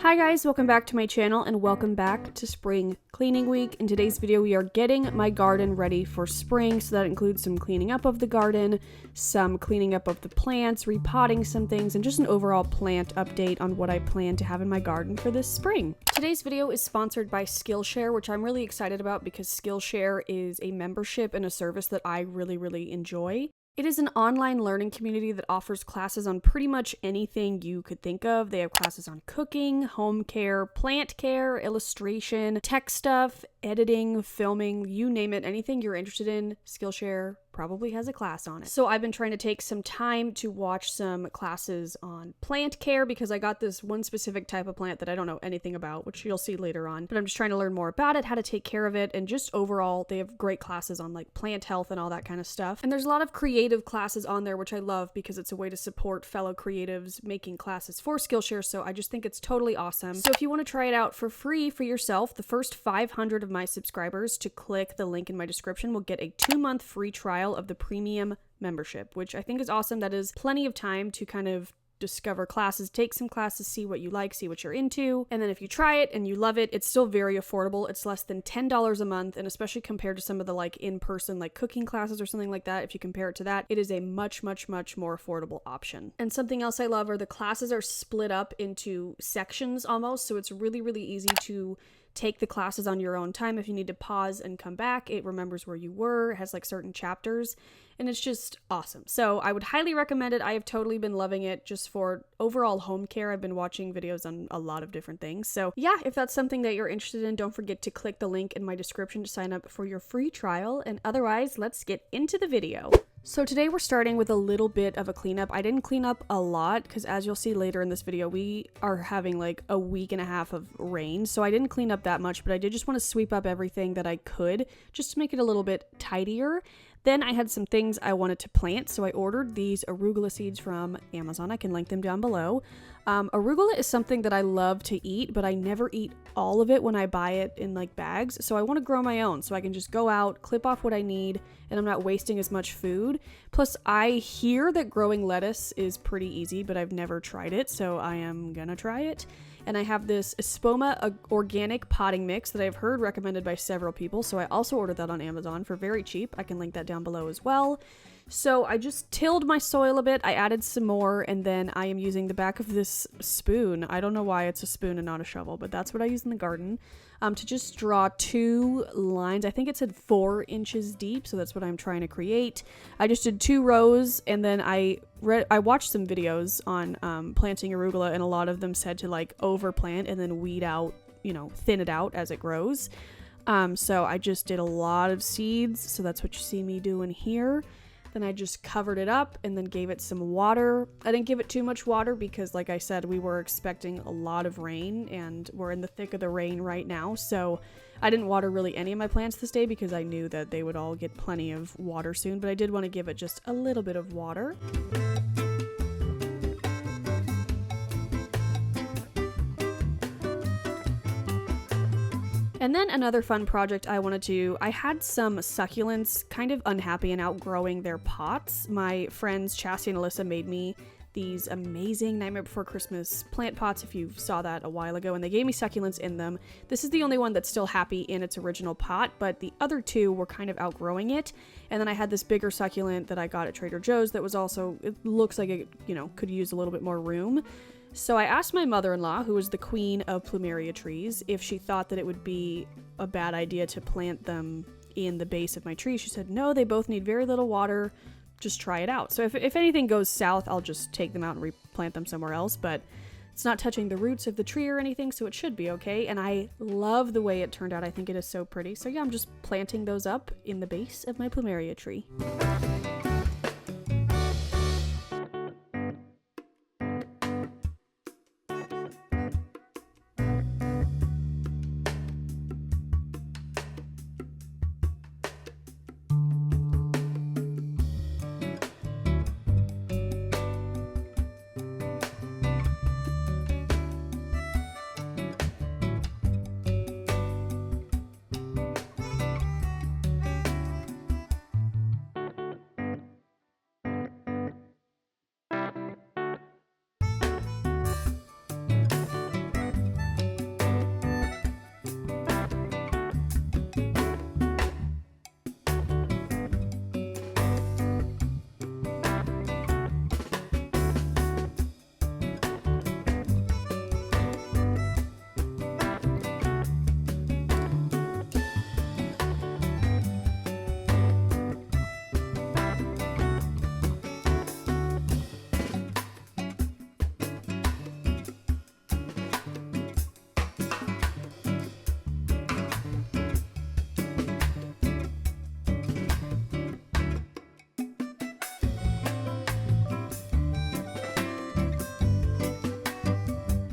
Hi guys, welcome back to my channel and welcome back to spring cleaning week. In today's video we are getting my garden ready for spring, so that includes some cleaning up of the garden, some cleaning up of the plants, repotting some things, and just an overall plant update on what I plan to have in my garden for this spring. Today's video is sponsored by Skillshare, which I'm really excited about because Skillshare is a membership and a service that I really enjoy. It is an online learning community that offers classes on pretty much anything you could think of. They have classes on cooking, home care, plant care, illustration, tech stuff, editing, filming, you name it, anything you're interested in, Skillshare probably has a class on it. So I've been trying to take some time to watch some classes on plant care because I got this one specific type of plant that I don't know anything about, which you'll see later on, but I'm just trying to learn more about it, how to take care of it, and just overall they have great classes on like plant health and all that kind of stuff. And there's a lot of creative classes on there, which I love because it's a way to support fellow creatives making classes for Skillshare, so I just think it's totally awesome. So if you want to try it out for free for yourself, the first 500 of my subscribers to click the link in my description will get a 2-month free trial of the premium membership, which I think is awesome. That is plenty of time to kind of discover classes, take some classes, see what you like, see what you're into, and then if you try it and you love it, it's still very affordable. It's less than $10 a month, and especially compared to some of the like in-person like cooking classes or something like that, if you compare it to that, it is a much more affordable option. And something else I love are the classes are split up into sections almost, so it's really easy to take the classes on your own time. If you need to pause and come back, it remembers where you were, it has like certain chapters, and it's just awesome. So I would highly recommend it. I have totally been loving it just for overall home care. I've been watching videos on a lot of different things. So yeah, if that's something that you're interested in, don't forget to click the link in my description to sign up for your free trial. And otherwise, let's get into the video. So today we're starting with a little bit of a cleanup. I didn't clean up a lot because as you'll see later in this video, we are having like a week and a half of rain. So I didn't clean up that much, but I did just want to sweep up everything that I could just to make it a little bit tidier. Then I had some things I wanted to plant, so I ordered these arugula seeds from Amazon. I can link them down below. Arugula is something that I love to eat, but I never eat all of it when I buy it in like bags, so I want to grow my own so I can just go out, clip off what I need, and I'm not wasting as much food. Plus, I hear that growing lettuce is pretty easy, but I've never tried it, so I am gonna try it. And I have this Espoma organic potting mix that I've heard recommended by several people, so I also ordered that on Amazon for very cheap. I can link that down below as well. So I just tilled my soil a bit, I added some more, and then I am using the back of this spoon. I don't know why it's a spoon and not a shovel, but that's what I use in the garden, to just draw 2 lines. I think it said 4 inches deep, so that's what I'm trying to create. I just did 2 rows, and then I watched some videos on planting arugula, and a lot of them said to like overplant and then weed out, you know, thin it out as it grows. So I just did a lot of seeds, so that's what you see me doing here. Then I just covered it up and then gave it some water. I didn't give it too much water because, like I said, we were expecting a lot of rain and we're in the thick of the rain right now. So I didn't water really any of my plants this day because I knew that they would all get plenty of water soon, but I did want to give it just a little bit of water. And then another fun project I wanted to, I had some succulents kind of unhappy and outgrowing their pots. My friends Chassie and Alyssa made me these amazing Nightmare Before Christmas plant pots, if you saw that a while ago, and they gave me succulents in them. This is the only one that's still happy in its original pot, but the other 2 were kind of outgrowing it. And then I had this bigger succulent that I got at Trader Joe's that was also, it looks like it, you know, could use a little bit more room. So I asked my mother-in-law, who is the queen of plumeria trees, if she thought that it would be a bad idea to plant them in the base of my tree. She said, no, they both need very little water. Just try it out. So if anything goes south, I'll just take them out and replant them somewhere else. But it's not touching the roots of the tree or anything, so it should be okay. And I love the way it turned out. I think it is so pretty. So yeah, I'm just planting those up in the base of my plumeria tree.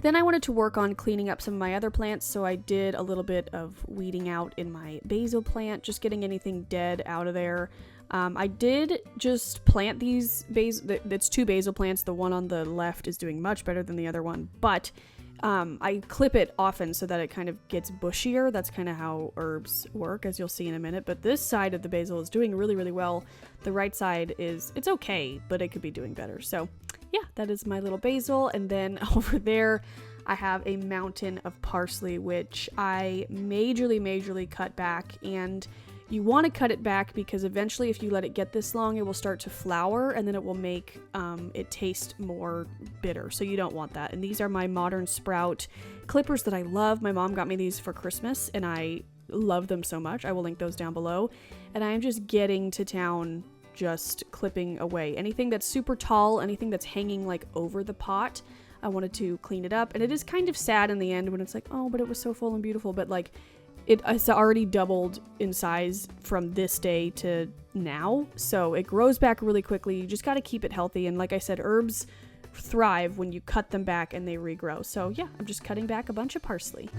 Then I wanted to work on cleaning up some of my other plants, so I did a little bit of weeding out in my basil plant, just getting anything dead out of there. I did just plant these that's 2 basil plants. The one on the left is doing much better than the other one, but I clip it often so that it kind of gets bushier. That's kind of how herbs work, as you'll see in a minute. But this side of the basil is doing really, really well. The right side it's okay, but it could be doing better. So yeah, that is my little basil. And then over there, I have a mountain of parsley, which I majorly cut back. And you want to cut it back because eventually if you let it get this long, it will start to flower and then it will make it taste more bitter. So you don't want that. And these are my modern sprout clippers that I love. My mom got me these for Christmas and I love them so much. I will link those down below. And I am just getting to town just clipping away. Anything that's super tall, anything that's hanging like over the pot, I wanted to clean it up. And it is kind of sad in the end when it's like, oh, but it was so full and beautiful. But like, it's already doubled in size from this day to now, so it grows back really quickly. You just got to keep it healthy, and like I said, herbs thrive when you cut them back and they regrow. So yeah, I'm just cutting back a bunch of parsley.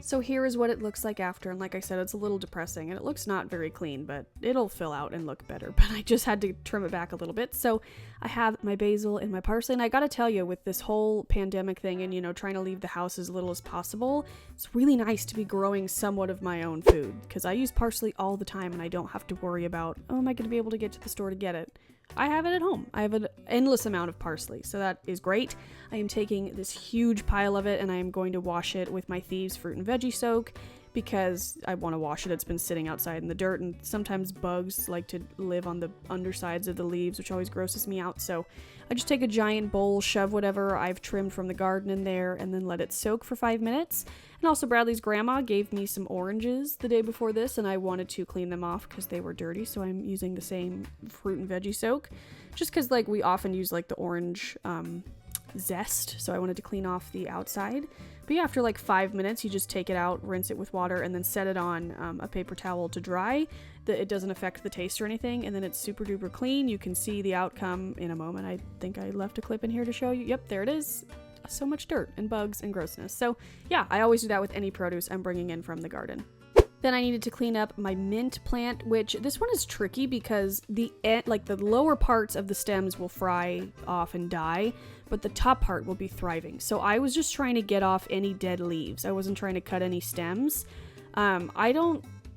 So here is what it looks like after, and like I said, it's a little depressing and it looks not very clean, but it'll fill out and look better. But I just had to trim it back a little bit. So I have my basil and my parsley, and I gotta tell you, with this whole pandemic thing and, you know, trying to leave the house as little as possible, it's really nice to be growing somewhat of my own food, because I use parsley all the time and I don't have to worry about, oh, am I gonna be able to get to the store to get it? I have it at home. I have an endless amount of parsley, so that is great. I am taking this huge pile of it and I am going to wash it with my Thieves Fruit and Veggie Soak, because I want to wash it. It's been sitting outside in the dirt, and sometimes bugs like to live on the undersides of the leaves, which always grosses me out. So I just take a giant bowl, shove whatever I've trimmed from the garden in there, and then let it soak for 5 minutes. And also Bradley's grandma gave me some oranges the day before this, and I wanted to clean them off because they were dirty, so I'm using the same fruit and veggie soak. Just because like we often use like the orange zest, so I wanted to clean off the outside. But yeah, after like 5 minutes, you just take it out, rinse it with water, and then set it on a paper towel to dry. It doesn't affect the taste or anything, and then it's super duper clean. You can see the outcome in a moment. I think I left a clip in here to show you. Yep, there it is. So much dirt and bugs and grossness. So yeah, I always do that with any produce I'm bringing in from the garden. Then I needed to clean up my mint plant, which this one is tricky because the lower parts of the stems will fry off and die, but the top part will be thriving. So I was just trying to get off any dead leaves. I wasn't trying to cut any stems.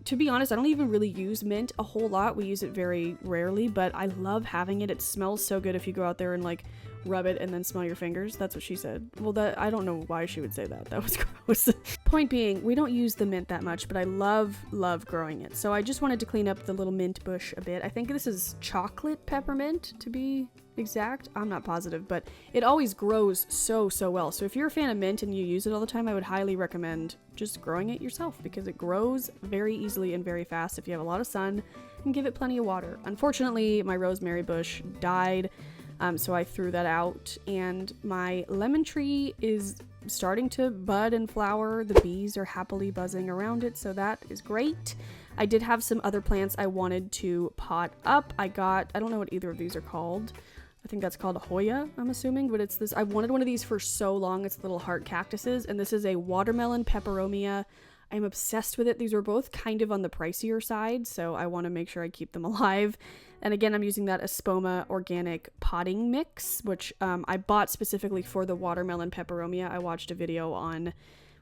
To be honest, I don't even really use mint a whole lot. We use it very rarely, but I love having it. It smells so good if you go out there and like rub it and then smell your fingers. That's what she said. Well, I don't know why she would say that. That was gross. Point being, we don't use the mint that much, but I love growing it. So I just wanted to clean up the little mint bush a bit. I think this is chocolate peppermint to be exact. I'm not positive, but it always grows so well. So if you're a fan of mint and you use it all the time, I would highly recommend just growing it yourself, because it grows very easily and very fast if you have a lot of sun and give it plenty of water. Unfortunately, my rosemary bush died, so I threw that out, and my lemon tree is starting to bud and flower. The bees are happily buzzing around it, so that is great. I did have some other plants I wanted to pot up. I don't know what either of these are called. I think that's called a Hoya, I'm assuming, but it's this. I wanted one of these for so long. It's little heart cactuses, and this is a watermelon peperomia. I'm obsessed with it. These were both kind of on the pricier side, so I want to make sure I keep them alive. And again, I'm using that Espoma organic potting mix, which I bought specifically for the watermelon peperomia. I watched a video on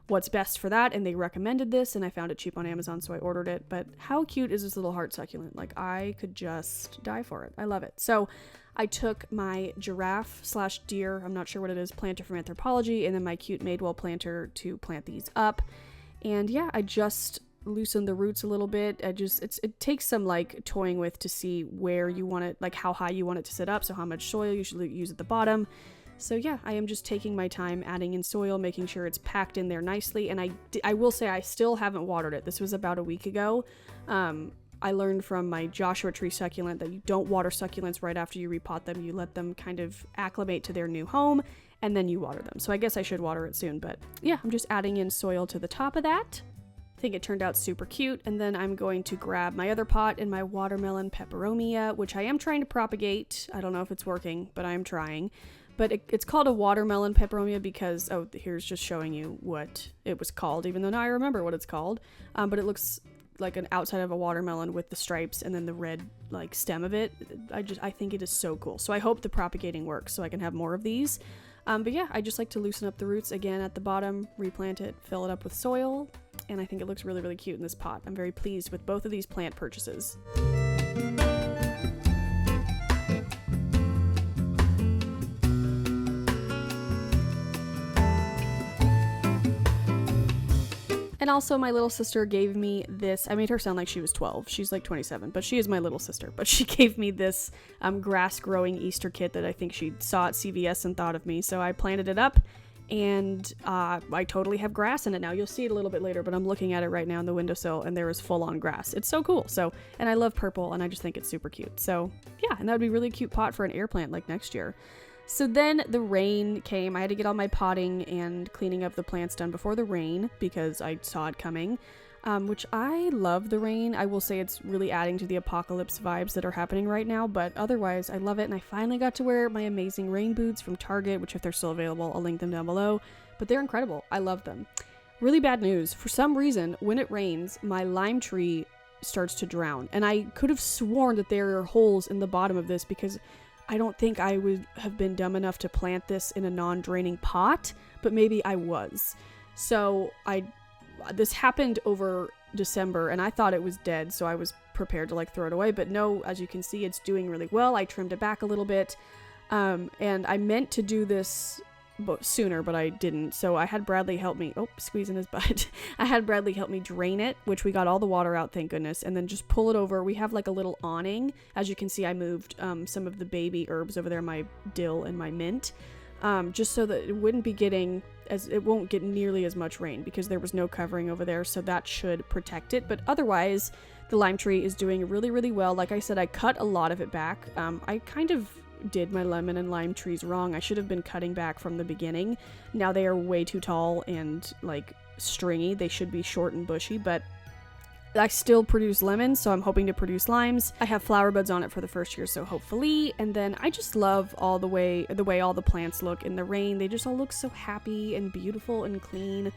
what's best for that, and they recommended this, and I found it cheap on Amazon, so I ordered it. But how cute is this little heart succulent? Like, I could just die for it. I love it. So I took my giraffe/deer, I'm not sure what it is, planter from Anthropology, and then my cute Madewell planter to plant these up. And yeah, I just loosened the roots a little bit. It takes some like toying with to see where you want it, like how high you want it to sit up, so how much soil you should use at the bottom. So yeah, I am just taking my time adding in soil, making sure it's packed in there nicely. And I will say I still haven't watered it. This was about a week ago. I learned from my Joshua tree succulent that you don't water succulents right after you repot them. You let them kind of acclimate to their new home and then you water them. So I guess I should water it soon, but yeah, I'm just adding in soil to the top of that. I think it turned out super cute. And then I'm going to grab my other pot and my watermelon peperomia, which I am trying to propagate. I don't know if it's working, but I'm trying. But it's called a watermelon peperomia because, oh, here's just showing you what it was called, even though now I remember what it's called. But it looks like an outside of a watermelon with the stripes and then the red like stem of it. I think it is so cool. So I hope the propagating works so I can have more of these. But yeah, I just like to loosen up the roots again at the bottom, replant it, fill it up with soil, and I think it looks really, really cute in this pot. I'm very pleased with both of these plant purchases. And also my little sister gave me this. I made her sound like she was 12. She's like 27, but she is my little sister. But she gave me this grass growing Easter kit that I think she saw at CVS and thought of me. So I planted it up and I totally have grass in it now. You'll see it a little bit later, but I'm looking at it right now in the windowsill and there is full on grass. It's so cool. So, and I love purple and I just think it's super cute. So yeah, and that would be a really cute pot for an air plant like next year. So then the rain came. I had to get all my potting and cleaning of the plants done before the rain because I saw it coming, which I love the rain. I will say it's really adding to the apocalypse vibes that are happening right now, but otherwise I love it. And I finally got to wear my amazing rain boots from Target, which if they're still available, I'll link them down below, but they're incredible. I love them. Really bad news. For some reason, when it rains, my lime tree starts to drown. And I could have sworn that there are holes in the bottom of this because I don't think I would have been dumb enough to plant this in a non-draining pot, but maybe I was. So this happened over December and I thought it was dead, so I was prepared to like throw it away, but no, as you can see, it's doing really well. I trimmed it back a little bit, and I meant to do this sooner, but I didn't. So I had Bradley help me, squeezing his butt. I had Bradley help me drain it, which we got all the water out, thank goodness, and then just pull it over. We have like a little awning. As you can see, I moved some of the baby herbs over there, my dill and my mint, just so that it wouldn't be getting, it won't get nearly as much rain because there was no covering over there, so that should protect it. But otherwise, the lime tree is doing really, really well. Like I said, I cut a lot of it back. I kind of did my lemon and lime trees wrong. I should have been cutting back from the beginning. Now they are way too tall and like stringy. They should be short and bushy, but I still produce lemons, so I'm hoping to produce limes. I have flower buds on it for the first year, so hopefully. And then I just love all the way all the plants look in the rain. They just all look so happy and beautiful and clean.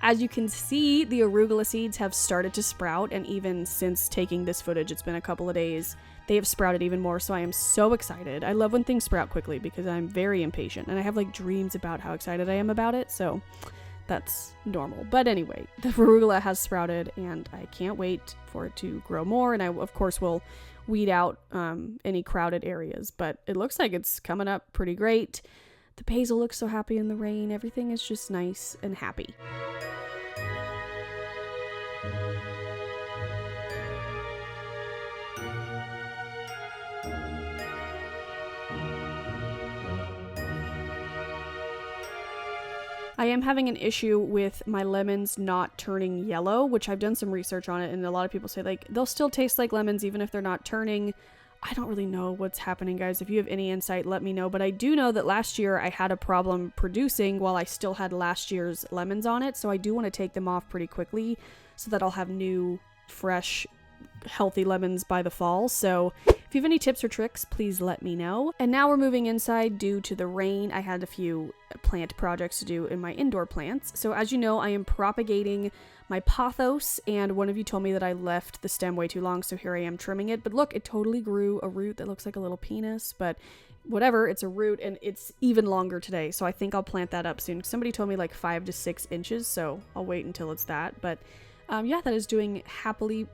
As you can see, the arugula seeds have started to sprout, and even since taking this footage, it's been a couple of days, they have sprouted even more, so I am so excited. I love when things sprout quickly because I'm very impatient, and I have like dreams about how excited I am about it, so that's normal. But anyway, the arugula has sprouted, and I can't wait for it to grow more, and I, of course, will weed out any crowded areas, but it looks like it's coming up pretty great. The basil looks so happy in the rain. Everything is just nice and happy. I am having an issue with my lemons not turning yellow, which I've done some research on it, and a lot of people say like they'll still taste like lemons even if they're not turning. I don't really know what's happening, guys. If you have any insight, let me know. But I do know that last year I had a problem producing while I still had last year's lemons on it, so I do want to take them off pretty quickly so that I'll have new, fresh, healthy lemons by the fall. So if you have any tips or tricks, please let me know. And now we're moving inside due to the rain. I had a few plant projects to do in my indoor plants. So as you know, I am propagating my pothos, and one of you told me that I left the stem way too long, so here I am trimming it. But look, it totally grew a root that looks like a little penis, but whatever, it's a root, and it's even longer today, so I think I'll plant that up soon. Somebody told me like 5 to 6 inches, so I'll wait until it's that. But yeah, that is doing happily.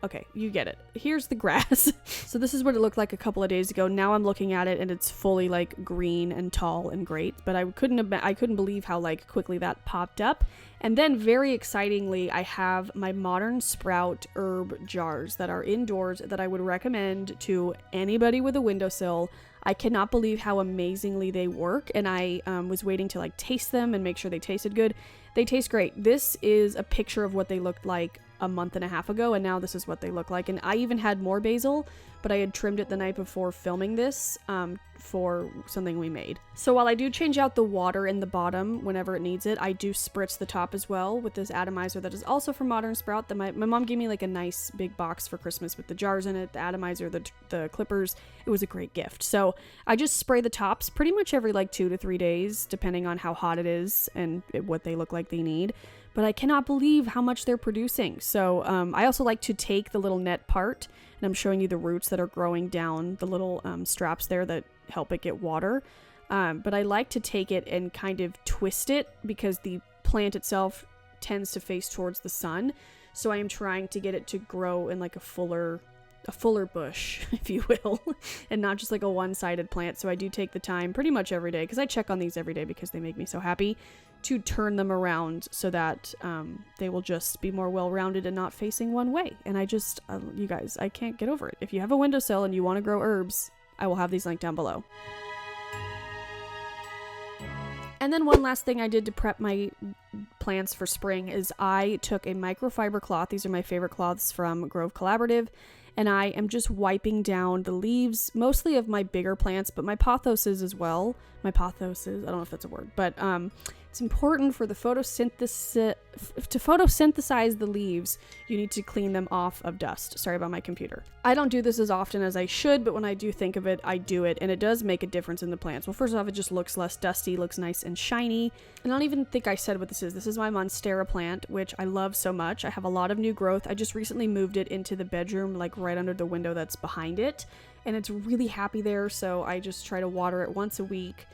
Okay, you get it. Here's the grass. So this is what it looked like a couple of days ago. Now I'm looking at it and it's fully like green and tall and great, but I couldn't believe how like quickly that popped up. And then very excitingly, I have my modern sprout herb jars that are indoors that I would recommend to anybody with a windowsill. I cannot believe how amazingly they work, and I was waiting to like taste them and make sure they tasted good. They taste great. This is a picture of what they looked like a month and a half ago, and now this is what they look like. And I even had more basil, but I had trimmed it the night before filming this for something we made. So while I do change out the water in the bottom whenever it needs it, I do spritz the top as well with this atomizer that is also from Modern Sprout. That my mom gave me like a nice big box for Christmas with the jars in it, the atomizer, the clippers. It was a great gift. So I just spray the tops pretty much every like 2 to 3 days, depending on how hot it is and what they look like they need. But I cannot believe how much they're producing. So I also like to take the little net part, and I'm showing you the roots that are growing down the little straps there that help it get water. But I like to take it and kind of twist it because the plant itself tends to face towards the sun. So I am trying to get it to grow in like a fuller bush, if you will, and not just like a one-sided plant. So I do take the time pretty much every day, because I check on these every day because they make me so happy, to turn them around so that they will just be more well-rounded and not facing one way. And I just, you guys, I can't get over it. If you have a windowsill and you want to grow herbs, I will have these linked down below. And then one last thing I did to prep my plants for spring is I took a microfiber cloth. These are my favorite cloths from Grove Collaborative. And I am just wiping down the leaves, mostly of my bigger plants, but my pothoses as well. My pothoses, I don't know if that's a word, but it's important for the photosynthesis, to photosynthesize the leaves, you need to clean them off of dust. Sorry about my computer. I don't do this as often as I should, but when I do think of it, I do it, and it does make a difference in the plants. Well, first off, it just looks less dusty, looks nice and shiny. And I don't even think I said what this is. This is my Monstera plant, which I love so much. I have a lot of new growth. I just recently moved it into the bedroom, like right under the window that's behind it, and it's really happy there, so I just try to water it once a week.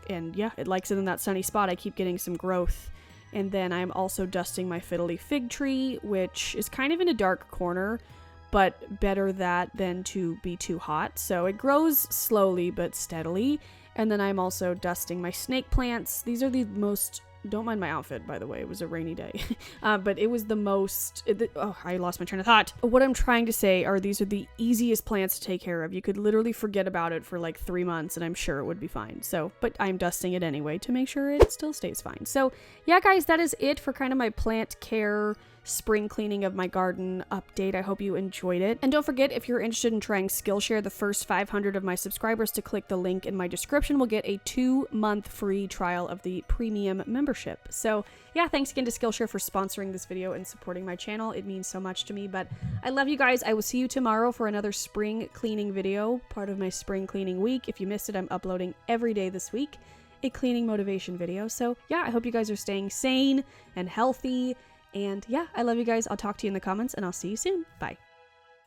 And yeah, it likes it in that sunny spot. I keep getting some growth. And then I'm also dusting my fiddly fig tree, which is kind of in a dark corner, but better that than to be too hot. So it grows slowly but steadily. And then I'm also dusting my snake plants. These are the most... Don't mind my outfit, by the way. It was a rainy day. But it was the most... Oh, I lost my train of thought. What I'm trying to say are these are the easiest plants to take care of. You could literally forget about it for like 3 months and I'm sure it would be fine. So, but I'm dusting it anyway to make sure it still stays fine. So yeah, guys, that is it for kind of my plant care spring cleaning of my garden update. I hope you enjoyed it. And don't forget, if you're interested in trying Skillshare, the first 500 of my subscribers to click the link in my description will get a 2-month free trial of the premium membership. So yeah, thanks again to Skillshare for sponsoring this video and supporting my channel. It means so much to me, but I love you guys. I will see you tomorrow for another spring cleaning video, part of my spring cleaning week. If you missed it, I'm uploading every day this week a cleaning motivation video. So yeah, I hope you guys are staying sane and healthy. And yeah, I love you guys. I'll talk to you in the comments and I'll see you soon. Bye.